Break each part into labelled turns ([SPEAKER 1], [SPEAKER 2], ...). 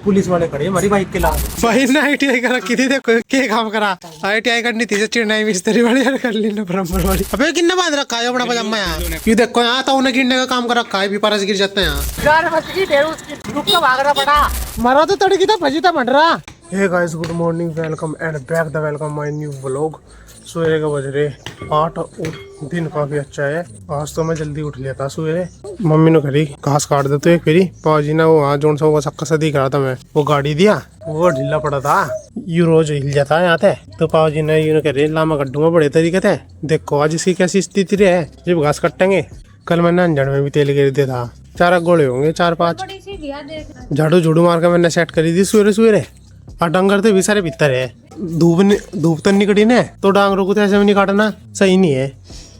[SPEAKER 1] Police वाले खड़े हमारी बाइक के लाभ।
[SPEAKER 2] भाई ने ITI कर रखी थी, देखो क्या काम करा। ITI करनी थी चिड़नाई मिस्त्री वाली यार, कर लेना बराबर वाली। अबे किन्ने बांध रखा है अपना पजामा यहाँ? ये देखो यहाँ तो उन्हें गिरने का काम कर रखा है, भी परस गिर जाते हैं यहाँ। भागना पड़ा, मरा तो तड़की था, भजी था बढ़ रहा। Hey guys, good morning, welcome and back the welcome my new vlog. सवेरे का बज रहे 8 और दिन काफी अच्छा है। आज तो मैं जल्दी उठ लिया था सवेरे। मम्मी ने करी घास काट दे तो एक फेरी पाजी ना, वो वहाँ जोन सा सक्का सा दिख रहा था, मैं वो गाड़ी दिया, वो ढीला पड़ा था, यू रोज हिल जाता है यहाँ थे। तो पाजी ने यूँ कह लामा कड्डूंगा बड़े तरीके थे। देखो आज इसकी कैसी स्थिति रहे, जब घास कटेंगे। कल मैंने अंजड़ में भी तेल गिर दिया था, 4 गोले होंगे 4-5। झाड़ू झूड़ू मार के मैंने सेट करी थी सवेरे सवेरे। और डंगर तो भी सारे भीतर है, धूप तो निकटी ने, तो डांगरों को तो ऐसे में नहीं काटना सही नहीं है,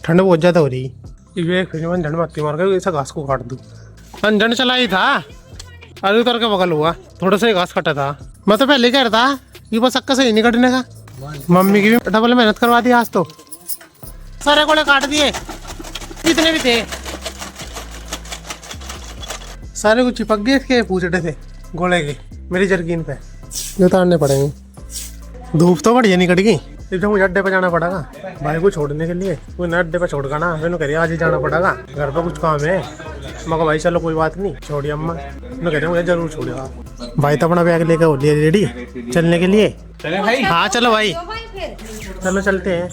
[SPEAKER 2] ठंड बहुत ज्यादा हो रही। फिर मैं अंजड़ मत्ती मार के ऐसा घास को काट दूं। अंजड़ चला ही था, अरे उतर के बगल हुआ, थोड़ा सा ही घास कटा था। मैं तो पहले कह रहा था ये बस सक्का सही नहीं कटने का। मम्मी की भी डबल मेहनत करवा दी आज तो, सारे गोले काट दिए जितने भी थे, सारे कुछ चिपक गए इसके पूछटे थे गोले के मेरी जर्किन पे, ये उतारने पड़ेंगे। धूप तो बढ़िया निकट गई, तो मुझे अड्डे पे जाना पड़ेगा भाई को छोड़ने के लिए। कोई ना अड्डे पे छोड़ का ना, मैंने कह आज ही जाना पड़ेगा, घर पे कुछ काम है। मैं कहा भाई चलो कोई बात नहीं, छोड़िए अम्मा। मैं कह रही मुझे जरूर छोड़ेगा भाई। तो अपना बैग लेकर हो लिया रेडी चलने के लिए? चले भाई। हाँ चलो भाई, चलो चलते हैं।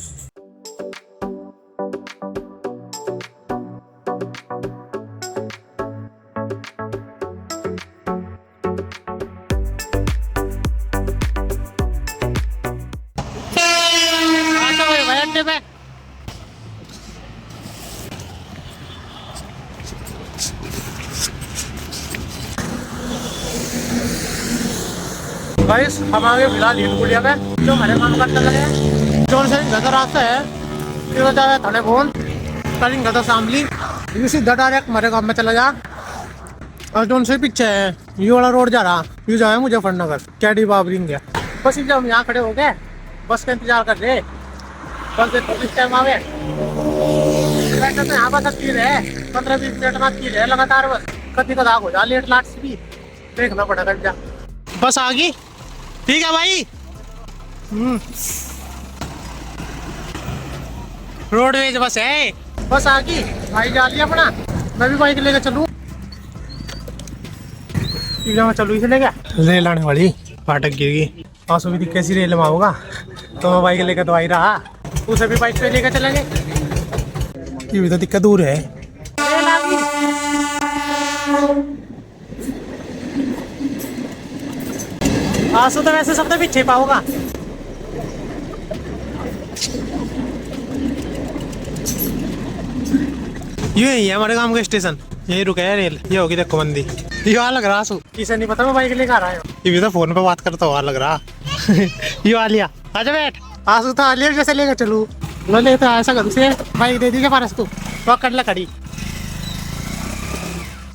[SPEAKER 2] गाइस हम आगे फिलहाल हिलकुलिया पे, जो हमारे काम करते लगे जो से गदर रास्ता है, फिर हो जाए थोड़े बोल करिंग गदर शामली, ये सीधा डायरेक्ट हमारे गाँव में चला जा। और जो से पीछे है ये वाला रोड जा रहा, ये जाए मुजफ्फरनगर कैडी बाबरिंग गया। बस जब हम यहाँ खड़े हो गए, बस का इंतजार कर रहे, बस इस टाइम आ गए। तो यहाँ पर भीड़ है, 15-20 मिनट में भीड़ है लगातार, बस कभी कदा हो जा लेट लाट से भी देखना पड़ेगा। जा बस आ गई, ठीक है भाई। रोडवेज बस है, बस आ गई भाई, जा लिया अपना। मैं भी बाइक लेकर चलूँ, चलू इसे लेके। रेल आने वाली फाटक गिर गई, आंसू भी कैसी रेल में आऊंगा, तो मैं बाइक लेकर तो आई रहा, उसे भी बाइक पे लेकर चलेंगे। ये भी तो दिक्कत दूर है। आंसू तो वैसे सबसे पीछे पाऊंगा। ये ही है हमारे गांव का स्टेशन, यही रुका है रेल। ये होगी देखो बंदी, ये वहाँ लग रहा आंसू, किसे नहीं पता मैं बाइक लेकर आ रहा हूँ। ये भी तो फोन पे बात करता हुआ लग रहा। ये आ लिया, आजा बैठ। आंसू तो आ लिया, जैसे लेकर चलू ले तो ऐसा कर से बाइक दे दी क्या पारस तू, तो कर ला खड़ी।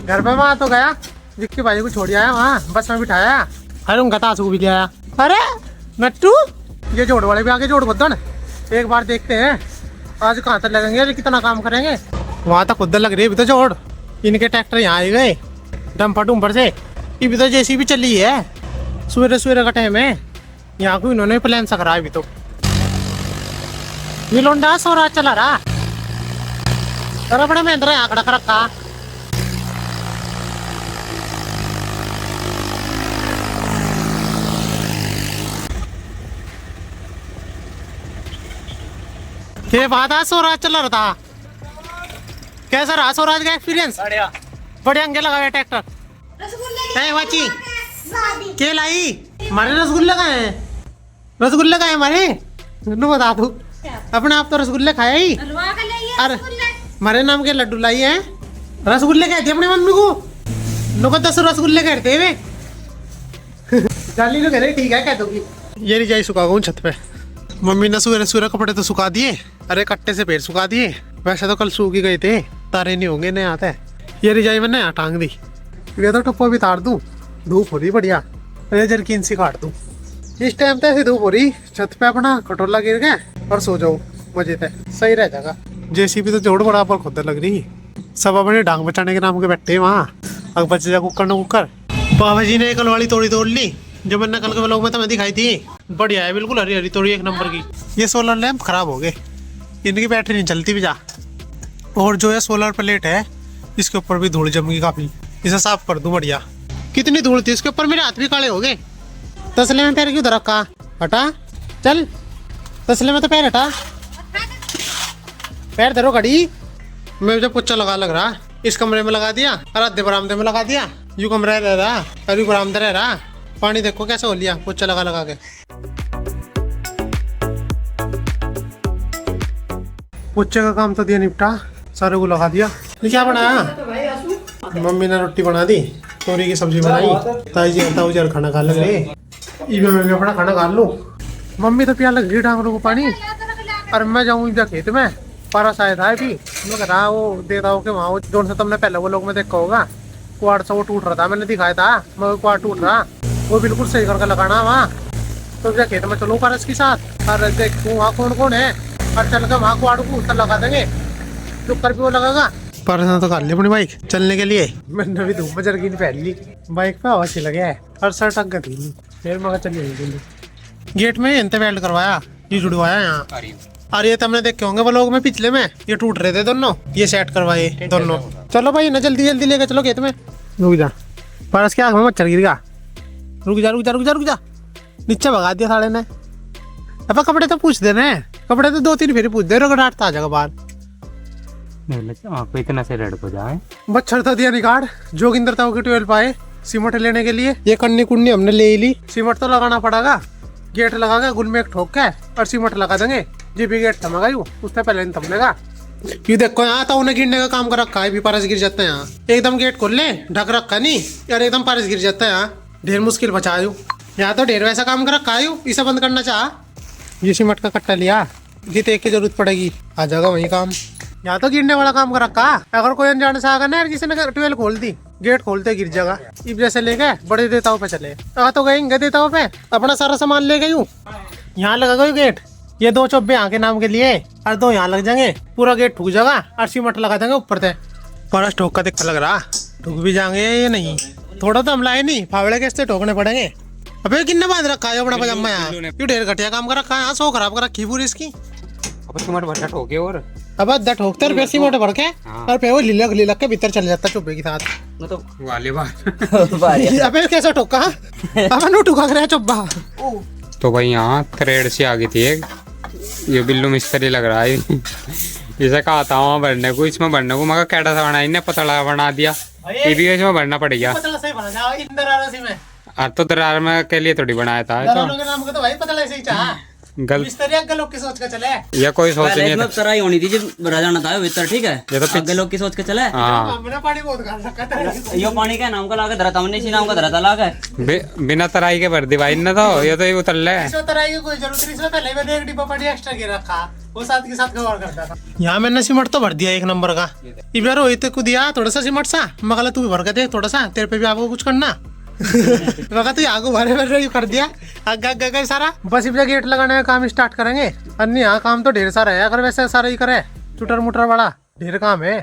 [SPEAKER 2] घर पे वहाँ तो गया, विक्की भाई को छोड़ आया वहाँ, बस में बिठाया। अरे उनका तासू को भी ले आया। अरे नट्टू, ये जोड़ वाले भी आगे जोड़ बदन, एक बार देखते हैं आज कहाँ तक लगेंगे, कितना काम करेंगे। वहाँ तक खुद लग रही है भी तो जोड़, इनके ट्रैक्टर यहाँ आ गए डम्पर डुम्पर से। ये भी तो जैसी भी चली है, सवेरे सवेरे का टाइम है, यहाँ को इन्होंने प्लान सा करा है। अभी तो ये लोंडा सो रहा चला रहा, अरे बड़ा महिंद्रा यहाँ खड़ा कर रखा। ये बात है, स्वराज चल रहा था, कैसा रहा स्वराज का एक्सपीरियंस? बढ़िया अंगे लगा ट्रैक्टर। वाची के लाई हमारे रसगुल्ले का है, रसगुल्ले का है हमारे, बता दू अपने आप तो रसगुल्ले खाए ही। अरे हमारे नाम के लड्डू लाई है, रसगुल्ले कहते अपनी मम्मी को, लोग 10 रसगुल्ले कहते वे। जाली लोग कह रहे ठीक है कह दोगी। ये रिजाई सुखा गई छत पे, मम्मी ने सवेरे सवेरे कपड़े तो सुखा दिए, अरे कट्टे से पेड़ सुखा दिए, वैसे तो कल सूख ही गए थे, तारे नहीं होंगे नहीं आते। ये रिजाई मैंने यहाँ टांग दी, ये तो टप्पो भी तार दूँ, धूप हो रही बढ़िया, अरे जर्किन सी काट दूँ। इस टाइम तो ऐसी धूप हो रही, छत पे अपना खटोला गिर गया और सो जाओ, मजे थे सही रह जाएगा। जेसीबी तो जोड़ बड़ा पर खुद लग रही, सब अपने डांग बचाने के नाम के बैठे वहाँ, अब बच जा कुकर न कुकर। पापा जी ने कल वाली तोड़ी तोड़ ली जो मैंने कल के व्लॉग में तुम्हें दिखाई थी। बढ़िया है, बिल्कुल हरी हरी तोड़ी, एक नंबर की। ये सोलर लैंप खराब हो गए, इनकी बैटरी नहीं चलती भी जा। और जो है सोलर प्लेट है इसके ऊपर भी धूल जम गई काफी, इसे साफ कर दूं बढ़िया। कितनी धूल थी इसके ऊपर, मेरे हाथ भी काले हो गए। तसले में पैर क्यों धर रखा, हटा चल, तसले में तो पैर हटा, पैर धरो घड़ी। मैं जब पोछा लग रहा, इस कमरे में लगा दिया और आधे बरामदे में लगा दिया। यू कमरा रह रहा और यू बरामदा रह रहा। पानी देखो कैसे हो लिया पोछा लगा के। पोछे का काम तो दिया निपटा, सारे को लगा दिया। ये क्या बनाया? मम्मी ने रोटी बना दी, तोरी की सब्जी बनाई। ताई जी खाना खा लग रहे, मैं अपना खाना खा लूं। मम्मी तो पिया लग गई डांगरों को पानी, और मैं जाऊँ इधर खेत में। पारस आया था अभी, मैं कह रहा वो देता हूँ कि वहाँ वो जोन से तुमने पहले वो लोग में देखा होगा, क्वाड से वो टूट रहा था, मैंने दिखाया था। मैं क्वाड टूट रहा, वो बिल्कुल सही करके लगाना वहाँ। तो जब खेत में चलो पारस के साथ और देखूँ वहाँ कौन कौन है, और चल कर वहाँ क्वाड को उत्तर लगा देंगे, चुप कर भी वो लगागा। पारस ने तो कर ली अपनी बाइक चलने के लिए। मैंने भी धूप में जर्किन पहन ली, बाइक पे हवा अच्छी लगे है और सर टक गई। फिर मैं चलिए गेट में इनते वेल्ड करवाया, ये जुड़वाया यहाँ। और ये तुमने देखे होंगे वो लोग में पिछले में ये टूट रहे थे दोनों, ये सेट करवाए दोनों। चलो भाई ना जल्दी जल्दी लेके चलो खेत में। रुक जा पारस के आँख में मच्छर गिर गया, रुक जा रुक जा रुक जा रुक जा। नीचे भगा दिया साले ने। अब कपड़े तो पूछ देने, कपड़े तो 2-3 फेरी पूछ दे, रगड़ाट आ जाएगा बाहर।
[SPEAKER 1] इतना से रेड हो जाए।
[SPEAKER 2] मच्छर तो दिया निकाल, जोगिंदर ताऊ के 12 पाए सीमेंट लेने के लिए। ये कन्नी कुन्नी हमने ले ही ली, सीमेंट तो लगाना पड़ेगा। गेट लगा के गुल में एक ठोक के और सीमेंट लगा देंगे। जी भी गेट थमेगा यू, उससे पहले नहीं थमनेगा। ये देखो यहाँ ताऊ ने गिरने का काम कर रखा है, भी पारस गिर जाता है यहाँ। एकदम गेट खोल ले, ढक रखा नहीं यार, एकदम पारस गिर जाता है यहाँ। ढेर मुश्किल बचा यू, यहाँ तो ढेर वैसा काम कर रखा है यू, इसे बंद करना चाह। ये सीमेंट का कट्टा लिया, जित एक की जरूरत पड़ेगी आ जाएगा वही काम। यहाँ तो गिरने वाला काम कर रखा। अगर कोई अनजाने से आगा ना यार, किसी ने 12 खोल दी, गेट खोलते गिर जाएगा। इब जैसे ले गए बड़े देताओं पे चले, तो गए देताओं पे अपना सारा सामान ले गए। यहाँ लगा गई गेट, ये 2 चोब्बे यहाँ के नाम के लिए और 2 यहाँ लग जाएंगे, पूरा गेट ठुक जाएगा और सीमेंट लगा देंगे ऊपर से। पारस ठोक का देखा लग रहा, ठुक भी जाएंगे ये नहीं, थोड़ा तो हम लाए नहीं, फावड़े कैसे ठोकने पड़ेंगे। अबे किन्ने बांध रखा है अपना पजामा यहाँ, क्यों ढेर घटिया काम कर रखा है, सो खराब कर रखी पूरी इसकी।
[SPEAKER 1] सीमेंट भरना ठोके और
[SPEAKER 2] अब अद्धा ठोकते रुपया सीमेंट भर के और पे वो लीलक के भीतर चले जाता चुब्बे के साथ।
[SPEAKER 1] तो वाले
[SPEAKER 2] अबे कैसा ठोका, अब नो ठोका कर चुब्बा।
[SPEAKER 3] तो भाई यहाँ थ्रेड से आ गई थी एक, ये बिल्लू मिस्त्री लग रहा है। इसे कहा था वहाँ भरने को, इसमें भरने को, मगर कैटा सा बना, इन्हें पतला बना दिया। ये भी इसमें भरना पड़ेगा। तो दरार में के लिए थोड़ी बनाया था गलत
[SPEAKER 2] की सोच के चले,
[SPEAKER 3] या कोई सोच नहीं है।
[SPEAKER 4] तराई होनी थी जब राजाना था भीतर, ठीक है। ये तो आगे लोग की सोच के चले।
[SPEAKER 2] हमने पानी बहुत गाल रखा था।
[SPEAKER 4] यो पानी का नाम का लाके धरा था, हमने इसी नाम का धरा था लाके।
[SPEAKER 3] बिना तराई के भर दी भाई ने तो, ये तो ये उतर ले।
[SPEAKER 2] इसमें तराई की कोई जरूरत नहीं, इसमें पहले मैंने एक डिब्बा पानी एक्स्ट्रा के रखा, वो साथ के साथ कवर करता था। यहाँ मैंने सीमेंट तो भर दिया 1 नंबर का। इब यार रोहित को दिया थोड़ा सा सीमेंट सा, मगर तू भी भर के दे थोड़ा सा, तेरे पे भी आपको कुछ करना। मगर तू आगू भरे कर दिया आगे सारा। बस इब गेट लगाने का काम स्टार्ट करेंगे। अन्य यहाँ काम तो ढेर सारा है, अगर वैसे सारा ही करे चुटर मुटर वाला ढेर काम है।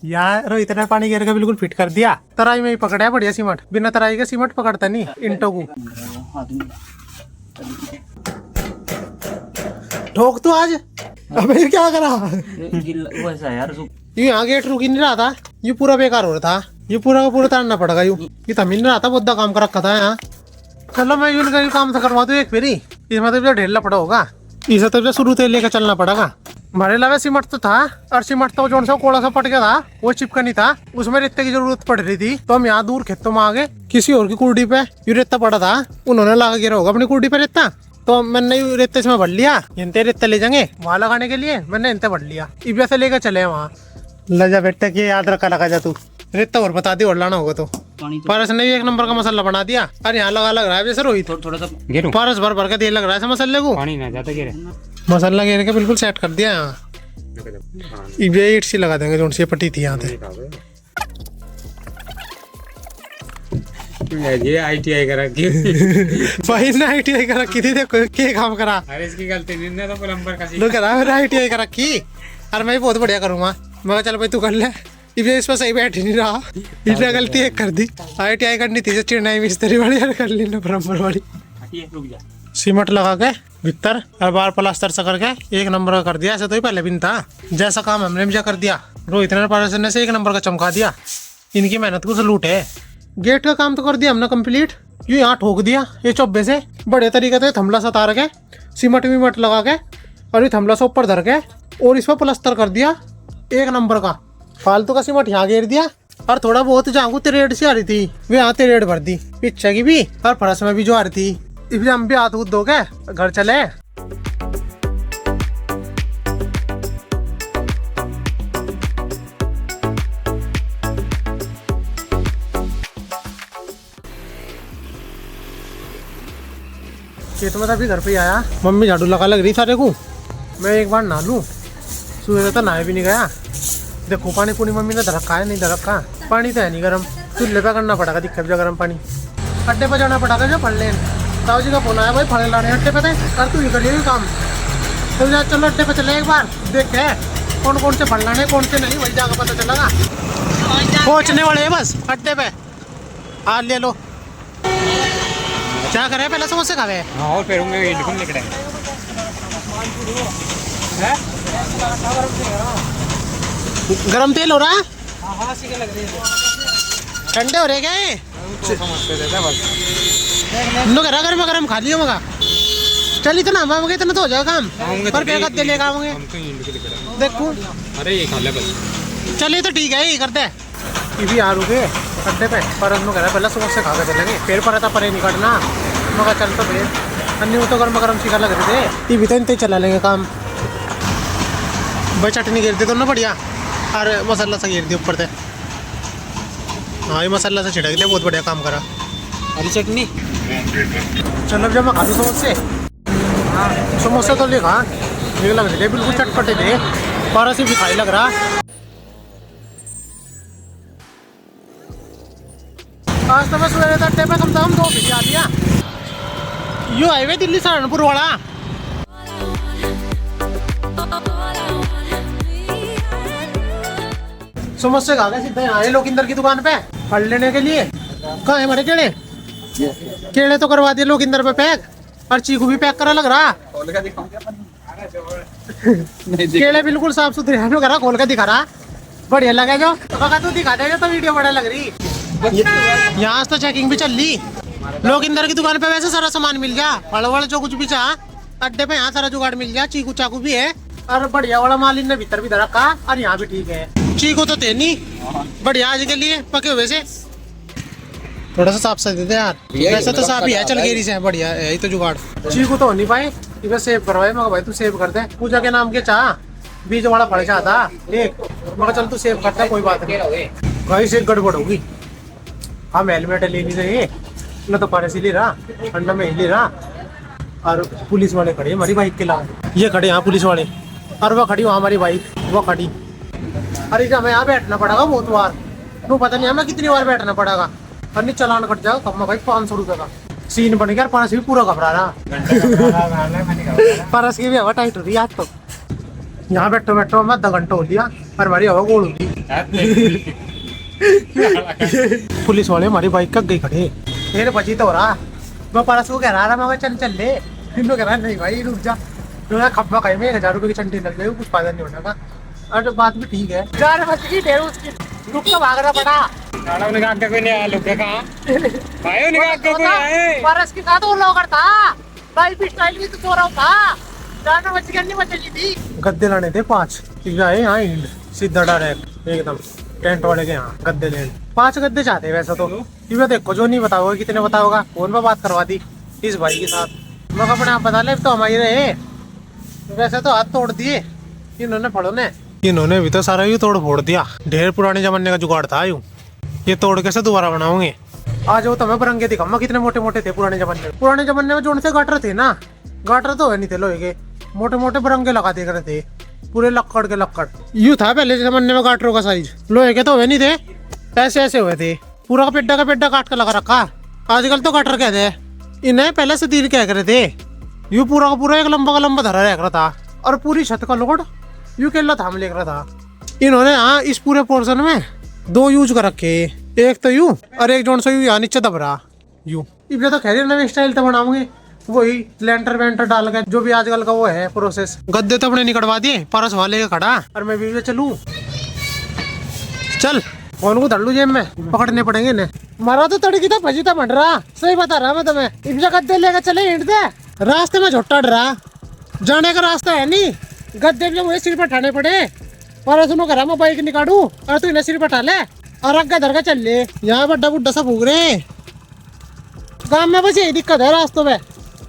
[SPEAKER 2] यार रोहित ने पानी घेर के बिल्कुल फिट कर दिया, तराई में ही पकड़ा है बढ़िया सीमेंट, बिना तराई के सीमेंट पकड़ता नहीं इंटो को। ठोक तू आज, अबे क्या करा
[SPEAKER 4] वैसा यार,
[SPEAKER 2] ये यहाँ गेट रुक ही नहीं रहा था, ये पूरा बेकार हो रहा था, ये पूरा का पूरा तारना पड़ेगा। ये थम ही नहीं रहा था, बहुत काम कर रखा था यहाँ। चलो मैं यूं का काम तो करवा दूं एक फेरी, इसमें तो ढेर पड़ा होगा, इसे तो शुरू से लेकर चलना पड़ेगा। हमारे अलावा सीमेंट तो था, और सीमेंट तो जो सा कोड़ा सा पट गया था वो चिपका नहीं था, उसमें रेते की जरूरत पड़ रही थी। तो हम यहाँ दूर खेतों में आ गए, किसी और की कुर्डी पे ये रेता पड़ा था, उन्होंने लगा गिरा होगा अपनी कुर्डी पे रेता, तो मैंने रेते इसमें भर लिया। इनते रेता ले जाएंगे वहाँ लगाने के लिए, मैंने इनते भर लिया, इब से लेकर चले वहाँ। लजा बेटे की याद रखा लगा जा तू, रेता और बता दी और लाना होगा तो। पारस ने भी 1 नंबर का मसाला बना दिया, और यहाँ लगा लग रहा है जैसे रोहित
[SPEAKER 4] थोड़ा सा
[SPEAKER 2] पारस भर के दे लग रहा है मसाले को,
[SPEAKER 3] पानी ना जाता गिरे,
[SPEAKER 2] मसाला घेर के बिल्कुल सेट कर दिया यहाँ। ईट सी लगा देंगे जो सी पट्टी थी यहाँ पे।
[SPEAKER 3] ये ITI करा की
[SPEAKER 2] भाई ने ITI करा की थी, देखो क्या काम करा।
[SPEAKER 3] अरे इसकी गलती नहीं, तो प्लम्बर का
[SPEAKER 2] लो करा मैंने ITI करा की, और मैं बहुत बढ़िया करूँगा। मैं चल भाई तू कर ले, ये इस पर सही बैठ ही नहीं रहा, इसने गलती एक कर दी। ITI करनी थी चिड़नाई मिस्त्री वाली यार, कर ली बराबर वाली। सीमेंट लगा के भीतर और बाहर प्लास्टर से करके 1 नंबर का कर दिया। ऐसा तो ही पहले भी नहीं था, जैसा काम हमने भी कर दिया। रोहित ने पारस ने से 1 नंबर का चमका दिया। इनकी मेहनत को सलूट है। गेट का काम तो कर दिया हमने कंप्लीट। ये यहाँ ठोक दिया ये चौबे से बड़े तरीके से थमला सा तार के सीमेंट वीमेंट लगा के और ये थमला से ऊपर धर के और इस पर प्लास्टर कर दिया 1 नंबर का। फालतू का सीमेंट यहाँ घेर दिया और थोड़ा बहुत जहाँ तिरेड सी आ रही थी वे यहाँ तिरेड भर दी, पीछे की भी और फरस में भी जो आ रही थी। इसलिए हम भी हाथ उठ धो के घर चले। खेत में अभी घर पे आया, मम्मी झाड़ू लगा लग रही सारे को। मैं एक बार नहा लूँ, सुबह तो नहाए भी नहीं गया। देखो पानी पूरी मम्मी ने धरक्का है नहीं धरक्का, पानी तो है नहीं गर्म, चूल्हे पे करना पड़ेगा दिक्कत जो गर्म पानी। अड्डे पे जाना पड़ेगा जो फल लेन। ताऊ जी का फोन आया भाई फल लाने अड्डे पे थे, कर तू ही करिए काम। तो जा चलो अड्डे पे चले एक बार देखे कौन कौन से फल लाने कौन से नहीं, वही जाकर पता चलेगा। पहुँचने वाले हैं बस अड्डे पे, आ ले लो। क्या करे पहले समोसे खा गए
[SPEAKER 3] और फिर निकले
[SPEAKER 2] गरम तेल हो रहा है, ठंडे हो रहे गए गरम गरम खा लियो मगा। चल इतना मांगोगे इतना तो हो जाएगा काम, पर बेगा तेल लेकर आओगे देखो।
[SPEAKER 3] अरे ये खा ले बस।
[SPEAKER 2] चलिए तो ठीक है ये करते हैं। ये भी आ रुके अड्डे पे पर पहले समोसे खा के चलेंगे, फिर पर था परे नहीं काटना मगर चल तो फिर अन्य तो गर्म गरम सीखा लग रहे थे। ये भी तो चला लेंगे काम भाई। चटनी गिर दी दोनों बढ़िया और मसाला सा गिर दी ऊपर से। हाँ ये मसाला से छिड़क दिया, बहुत बढ़िया काम करा।
[SPEAKER 3] हरी चटनी
[SPEAKER 2] चलो जब मैं खा लूँ समोसे। समोसे तो ले खा ये लग रहे बिल्कुल चटपटे थे, 12 से भी खाई लग रहा। आज तो मैं सुबह अड्डे पे कम से कम 2 बजे आ लिया। यो हाईवे दिल्ली सहारनपुर वाला। समोसे खा गए सीधे आए लोकिंदर की दुकान पे फल लेने के लिए। कहाँ है हमारे केले? केले तो करवा दिए लोकिंदर पे पैक और चीकू भी पैक करा लग रहा। केले बिल्कुल साफ सुथरे हैं, करा खोल के दिखा रहा बढ़िया लगे जो। तू दिखा देगा तो वीडियो बढ़िया लग रही। यहाँ तो चेकिंग भी चल रही। लोकिंदर की दुकान पे वैसे सारा सामान मिल गया, फल वल जो कुछ भी चाह अड्डे पे यहाँ सारा जुगाड़ मिल गया। चीकू चाकू भी है और बढ़िया वाला माल इनने भीतर भी रखा और यहाँ भी ठीक है। चीकू तो थे नहीं बढ़िया आज के लिए पके हुए से थोड़ा सा साफ से देते यार, वैसे तो साफ ही है चल गेरी से बढ़िया है यही तो जुगाड़। चीकू तो हो नहीं पाए इधर सेव करवाए मगर भाई तू सेव कर दे। पूजा के नाम के चाह बीज वाला फल चाहता एक मगर चल तू सेव करता कोई बात नहीं। भाई से गड़बड़ होगी। हम हेलमेट लेनी चाहिए न तो पारे से ले रहा ठंडा में ही ले रहा। और पुलिस वाले खड़े हमारी बाइक के लाए, ये खड़े यहाँ पुलिस वाले और वो खड़ी वहाँ हमारी बाइक वो खड़ी। अरे जब हमें यहाँ बैठना पड़ेगा बहुत बार, तू पता नहीं हमें कितनी बार बैठना पड़ेगा और नहीं चलान कट जाएगा कब भाई 500 रुपये का सीन बन गया। पारस भी पूरा घबरा रहा पारस की भी हवा टाइट हो रही आज तो। यहाँ बैठो बैठो मैं 2 घंटा हो लिया और हमारी हवा गोल होती। पुलिस वाले हमारी बाइक कब गई खड़े मेरे बची तो हो रहा। मैं पारस को कह रहा मैं चल चल ले, फिर कह रहा नहीं भाई रुक जा। तो खप्पा खाई में 1000 रुपये की चंडी लग गई, कुछ फायदा नहीं होने का। और तो बात भी ठीक है 4 बजे की ढेर उसकी रुक के भागना पड़ा।
[SPEAKER 3] कोई नहीं आया लोग
[SPEAKER 2] पारस के साथ वो लोगर था भाई भी स्टाइल भी तो चोरा था। 4 बजे की नहीं बचेगी थी। गद्दे लाने थे 5 जाए यहाँ हिंड सीधा डायरेक्ट एकदम टेंट वाले के यहाँ गद्दे लेने 5 गद्दे चाहते हैं वैसे तो। ये देखो जो नहीं बताओगे कितने बताओगा फोन पर बात करवा दी इस भाई के साथ। मैं अपने आप बता ले तो हमारे रहे वैसे तो हाथ तोड़ दिए इन्होंने फड़ो ने। इन्होंने भी तो सारा यूँ तोड़ फोड़ दिया। ढेर पुराने जमाने का जुगाड़ था यूँ, ये तोड़ कैसे दोबारा बनाओगे। आज वो तुम्हें बरंगे दिखाऊंगा कितने मोटे मोटे थे पुराने जमाने में। पुराने जमाने में जो से गाटर थे ना, गाटर तो है नहीं थे लोहे के, मोटे मोटे बरंगे लगा दे थे पूरे लक्कड़ के लक्कड़। यूँ था पहले जमाने में गाटरों का साइज, लोहे के तो हुए नहीं थे, ऐसे ऐसे हुए थे। पूरा का पेड्डा काट कर लगा रखा। आजकल तो गाटर कहते हैं, इन्हें पहले से तीर कह रहे थे। यूँ पूरा का पूरा एक लंबा का लंबा धरा रह रहा था और पूरी छत का लोड यूँ केला थाम ले रहा था। इन्होंने हाँ इस पूरे पोर्शन में 2 यूज कर रखे, एक तो यू और एक जोन से यू यहाँ नीचे दब रहा यू। इबे तो खैर नवे स्टाइल तो बनाऊंगे, वही लेंटर वेंटर डाल के जो भी आजकल का वो है प्रोसेस। गद्दे तो अपने निकलवा दिए, परस वाले का खड़ा और मैं भी चलूं। चल फोन को धर लू जेब में, पकड़ने पड़ेंगे इन्हें। मारा तो तड़की था भजी था बन रहा, सही बता रहा मैं तुम्हें। इब गद्दे लेकर चले हिंट दे, रास्ते में झोटा डरा, जाने का रास्ता है नहीं। गद्दे भी मुझे सिर पर ठाने पड़े, पर सुनो करा मैं बाइक निकालू और तू इन्हें सिर पर ठाले और अग्गा धर के चल ले। यहाँ बड्डा बुड्ढा सा भूग रहे गाँव में, बस यही दिक्कत है रास्तों में,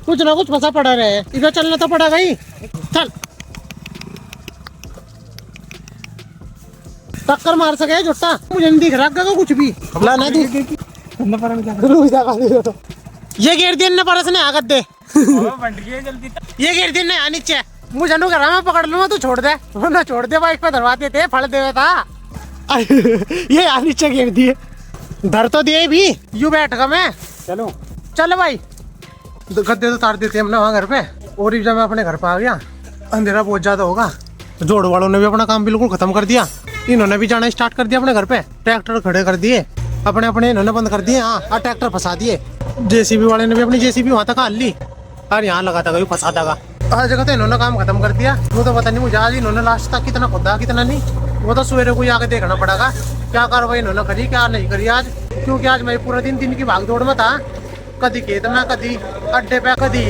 [SPEAKER 2] कुछ ना कुछ फंसा पड़ा रहे। इधर चलना तो पड़ेगा ही। चल टक्कर मार सके झुट्टा, मुझे नहीं दिख रहा कुछ भी। लाना तू ये घेर दिन ने परस ने आगत दे, ये घेर दिन ने आ नीचे मुझे नु करा मैं पकड़ लूंगा, तू छोड़ दे ना, छोड़ दे बाइक पे धरवाते थे फल देवे था। ये आ नीचे घेर दिए, धर तो दिए भी यू बैठ का मैं। चलो चल भाई, गद्दे तो तार देते हमने वहाँ घर पे। और जब मैं अपने घर पे आ गया, अंधेरा बहुत ज्यादा होगा, जोड़ वालों ने भी अपना काम बिल्कुल खत्म कर दिया। इन्होंने भी जाना स्टार्ट कर दिया अपने घर पे, ट्रैक्टर खड़े कर दिए अपने अपने, इन्होंने बंद कर दिए। हाँ और ट्रैक्टर फंसा दिए। जेसीबी वाले ने भी अपनी जेसीबी वहाँ तक हाल ली और यहाँ लगा था फंसा था। हर जगह तो इन्होंने काम खत्म कर दिया। वो तो पता नहीं मुझे आज इन्होंने लास्ट तक कितना खुदा कितना नहीं, वो तो सवेरे को आके देखना पड़ेगा क्या कार्रवाई इन्होंने करी क्या नहीं करी आज। क्योंकि आज मैं पूरा दिन की भाग दौड़ में था, कभी खेत में कभी अड्डे पे कभी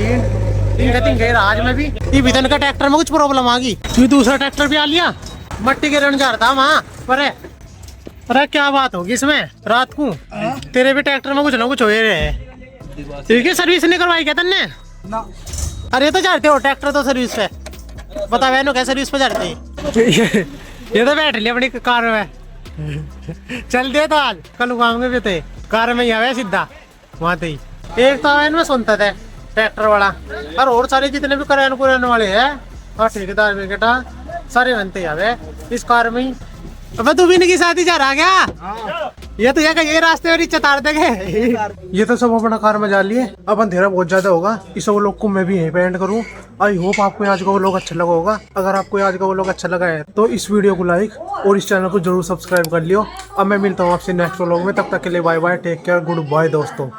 [SPEAKER 2] तिंगे आज में भी। ये विधन का ट्रैक्टर में कुछ प्रॉब्लम आ गई, ये दूसरा ट्रैक्टर भी आ लिया, मट्टी के रण जा रहा था वहाँ पर। अरे क्या बात होगी इसमें रात को, तेरे भी ट्रैक्टर में कुछ ना कुछ हो रहे। ठीक है, सर्विस नहीं करवाई क्या तन्ने? अरे तो जाते हो ट्रैक्टर तो सर्विस पे, बता बहनों क्या सर्विस पे जाते। ये तो बैठ लिया अपनी कार में, चल दे तो आज कल उगाओगे भी थे कार में ही आवे सीधा वहाँ थे। एक तो वैन में सुनता था ट्रैक्टर वाला, और सारे जितने भी कराने कुराने वाले हैं और ठेकेदार विकेटा सारे बनते आवे इस कार में ही। अब तू भी इनकी साथ ही जा रहा क्या? ये तो ये रास्ते और चतार देंगे। ये तो सब अपना कार में जा लिए। अब अंधेरा बहुत ज्यादा होगा, इस वो लोग को मैं भी यहीं पे एंड करूँ। आई होप आपको आज का वो लोग अच्छा लगा होगा। अगर आपको आज का वो लोग अच्छा लगा है तो इस वीडियो को लाइक और इस चैनल को जरूर सब्सक्राइब कर लियो। अब मैं मिलता हूँ आपसे नेक्स्ट व्लॉग में, तब तक के लिए bye bye, take care, goodbye दोस्तों।